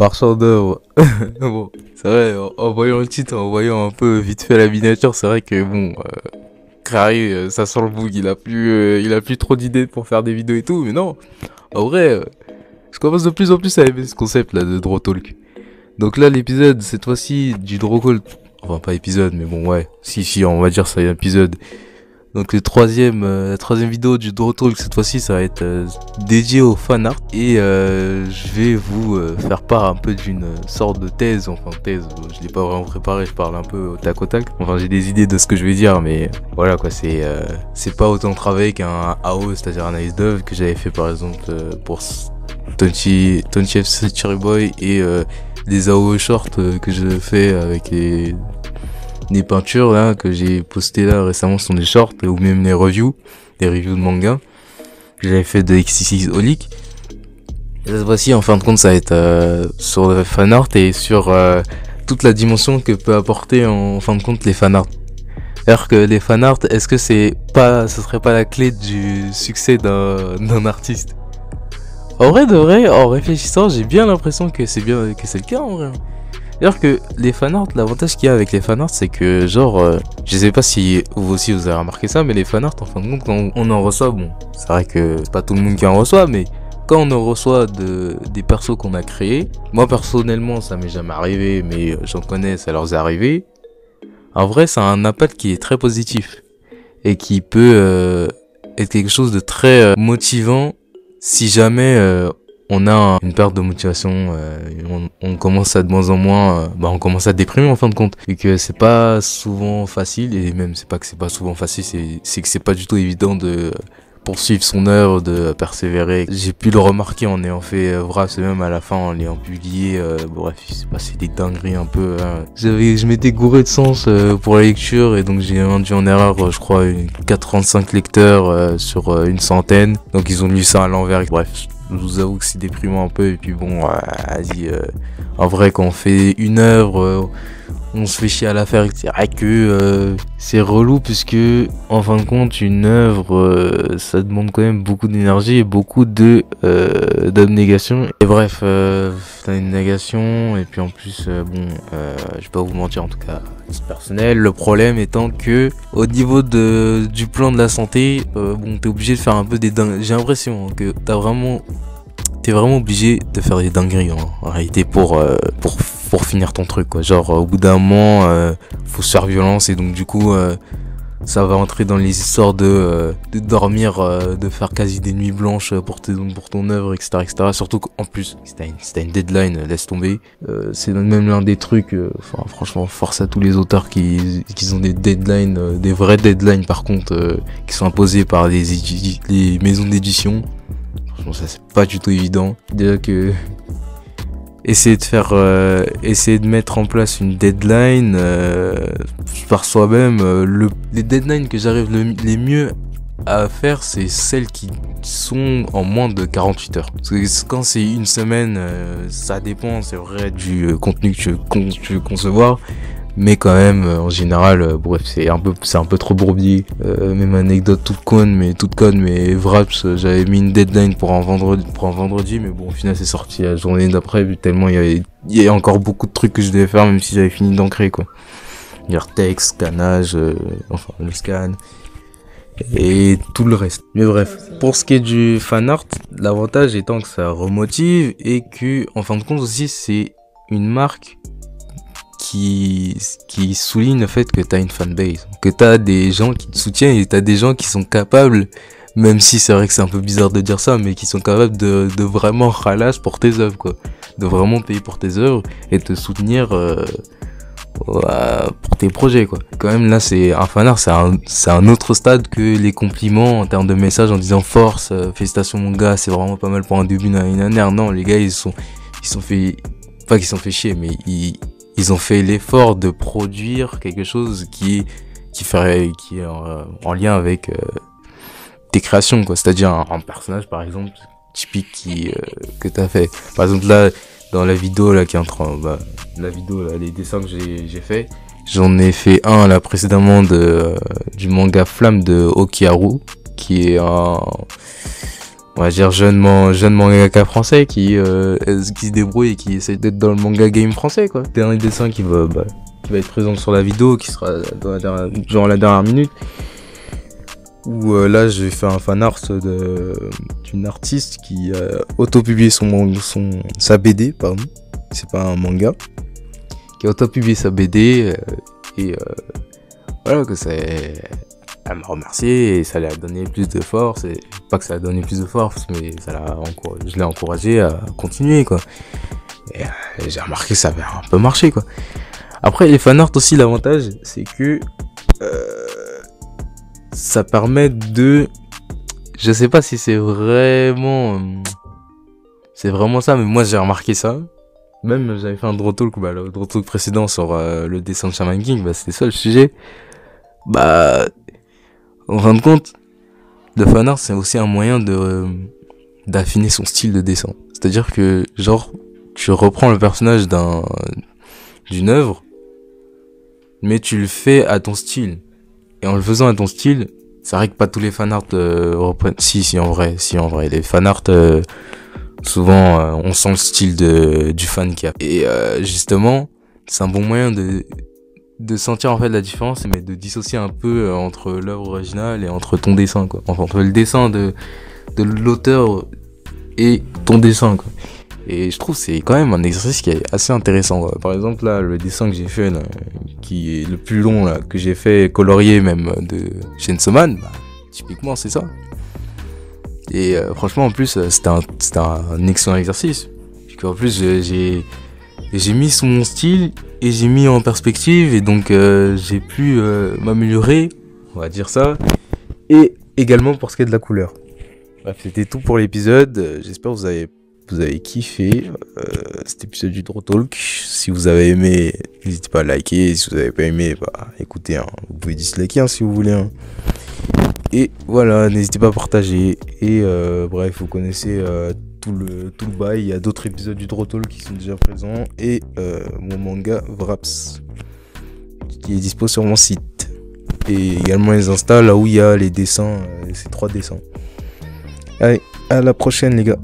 Marchand d'œuvre. Bon, c'est vrai, en voyant le titre, en voyant un peu vite fait la miniature, c'est vrai que bon, Crary, ça sent le bug, il a plus trop d'idées pour faire des vidéos et tout, mais non, en vrai, je commence de plus en plus à aimer ce concept là de Draw Talk. Donc là, l'épisode, cette fois-ci, du Draw Talk, enfin pas épisode, mais bon, ouais, si, on va dire ça, un épisode. Donc la troisième vidéo du Draw Talk, cette fois-ci, ça va être dédié au fan art. Et je vais vous faire part un peu d'une sorte de thèse. Enfin, thèse, je l'ai pas vraiment préparé, je parle un peu au tac au tac. Enfin, j'ai des idées de ce que je vais dire, mais voilà quoi, c'est pas autant travaillé qu'un AO, c'est-à-dire un Ice Dove, que j'avais fait par exemple pour Tonchi FC Cherry Boy et des AO short que je fais avec des peintures là que j'ai postées là récemment sont des shorts ou même des reviews de manga que j'avais fait de XCX Holic. Et cette fois-ci en fin de compte ça va être sur le fan art et sur toute la dimension que peut apporter en fin de compte les fan art. C'est-à-dire que les fan art, est-ce que ce serait pas la clé du succès d'un artiste? En vrai de vrai, en réfléchissant, j'ai bien l'impression que c'est le cas en vrai. D'ailleurs que les fanarts, l'avantage qu'il y a avec les fanarts, c'est que genre, je sais pas si vous aussi vous avez remarqué ça, mais les fanarts, en fin de compte, quand on en reçoit, bon, c'est vrai que c'est pas tout le monde qui en reçoit, mais quand on en reçoit des persos qu'on a créés, moi personnellement, ça m'est jamais arrivé, mais j'en connais, ça leur est arrivé. En vrai, ça a un impact qui est très positif et qui peut être quelque chose de très motivant si jamais on a une perte de motivation, on commence à de moins en moins, on commence à déprimer en fin de compte, et que c'est pas souvent facile, et même c'est pas que c'est pas souvent facile, c'est que c'est pas du tout évident de poursuivre son œuvre, de persévérer. J'ai pu le remarquer en ayant fait Wrath, et même à la fin en l'ayant publié, bref, il s'est passé des dingueries un peu, hein. Je m'étais gouré de sens pour la lecture, et donc j'ai induit en erreur, je crois, 85 lecteurs sur une centaine, donc ils ont lu ça à l'envers, bref. Je vous avoue que c'est déprimant un peu, et puis bon, vas-y, en vrai quand on fait une œuvre, on se fait chier à la faire, c'est vrai que c'est relou puisque en fin de compte une œuvre ça demande quand même beaucoup d'énergie et beaucoup d'abnégation. Et bref, t'as une négation et puis en plus je vais pas vous mentir, en tout cas c'est personnel. Le problème étant que au niveau du plan de la santé, t'es obligé de faire un peu des dingueries. J'ai l'impression que t'es vraiment obligé de faire des dingueries en réalité pour finir ton truc quoi. Genre au bout d'un moment faut se faire violence, et donc du coup ça va entrer dans les histoires de dormir, de faire quasi des nuits blanches pour ton œuvre, etc., surtout qu'en plus si t'as une deadline, laisse tomber. C'est même l'un des trucs, franchement force à tous les auteurs qui ont des deadlines, des vrais deadlines par contre, qui sont imposés par les maisons d'édition. Franchement ça c'est pas du tout évident. Déjà que essayer de mettre en place une deadline par soi-même, les deadlines que j'arrive les mieux à faire, c'est celles qui sont en moins de 48 heures. Parce que quand c'est une semaine, ça dépend, c'est vrai, du contenu que tu veux concevoir. Mais quand même, en général, bref, c'est un peu trop bourbier. Même anecdote toute conne, mais Wraps, j'avais mis une deadline pour un vendredi, mais bon, au final, c'est sorti la journée d'après, vu tellement il y a encore beaucoup de trucs que je devais faire, même si j'avais fini d'ancrer, quoi. Dire texte, scannage, enfin, le scan, et tout le reste. Mais bref, pour ce qui est du fan art, l'avantage étant que ça remotive, et que, en fin de compte aussi, c'est une marque qui souligne le fait que t'as une fanbase, que t'as des gens qui te soutiennent, et t'as des gens qui sont capables, même si c'est vrai que c'est un peu bizarre de dire ça, mais qui sont capables de vraiment ralasse pour tes œuvres, quoi, de vraiment payer pour tes œuvres et te soutenir pour tes projets, quoi. Quand même là c'est un fanart, c'est un autre stade que les compliments en termes de messages en disant force, félicitations mon gars, c'est vraiment pas mal pour un début d'une année. Non, les gars ils sont fait, pas qu'ils sont fait chier, mais ils ont fait l'effort de produire quelque chose qui est en lien avec tes créations, quoi. C'est-à-dire un personnage, par exemple, typique que t'as fait. Par exemple, là, dans la vidéo, là, qui est en train, la vidéo, là, les dessins que j'ai fait, j'en ai fait un, là, précédemment du manga Flamme de Okiharu, qui est on va dire jeune mangaka français qui se débrouille et qui essaie d'être dans le manga game français, quoi. Dernier dessin qui va être présent sur la vidéo, qui sera dans genre la dernière minute. Où là j'ai fait un fan art d'une artiste qui a auto-publié sa BD, pardon. C'est pas un manga. Qui a auto-publié sa BD et voilà que c'est. Elle m'a remercié et ça lui a donné plus de force. Et pas que ça a donné plus de force, mais je l'ai encouragé à continuer, quoi. Et j'ai remarqué que ça avait un peu marché, quoi. Après, les fanarts aussi, l'avantage, c'est que ça permet de... Je sais pas si c'est vraiment ça, mais moi j'ai remarqué ça. Même j'avais fait un draw talk, le draw talk précédent sur le dessin de Shaman King, c'était ça le sujet. En fin de compte, le fanart c'est aussi un moyen d'affiner son style de dessin. C'est-à-dire que, genre, tu reprends le personnage d'une œuvre, mais tu le fais à ton style. Et en le faisant à ton style, c'est vrai que pas tous les fanarts reprennent. Si en vrai. Les fanarts, souvent, on sent le style du fan qu'il y a. Et justement, c'est un bon moyen de sentir en fait la différence, mais de dissocier un peu entre l'œuvre originale et entre ton dessin, quoi. Enfin, entre le dessin de l'auteur et ton dessin, quoi. Et je trouve que c'est quand même un exercice qui est assez intéressant, quoi. Par exemple, là, le dessin que j'ai fait, là, qui est le plus long, là, que j'ai fait colorier même de Chainsaw Man, typiquement, c'est ça. Et franchement, en plus, c'était un excellent exercice. En plus, j'ai mis sur mon style et j'ai mis en perspective, et donc j'ai pu m'améliorer, on va dire ça, et également pour ce qui est de la couleur. Bref, c'était tout pour l'épisode. J'espère que vous avez kiffé cet épisode du Draw Talk. Si vous avez aimé, n'hésitez pas à liker. Et si vous n'avez pas aimé, écoutez, hein, vous pouvez disliker si vous voulez. Hein. Et voilà, n'hésitez pas à partager. Et bref, vous connaissez tout le bail. Il y a d'autres épisodes du Draw Talk qui sont déjà présents. Et mon manga Vraps, qui est dispo sur mon site. Et également les Insta, là où il y a les dessins, ces 3 dessins. Allez, à la prochaine les gars.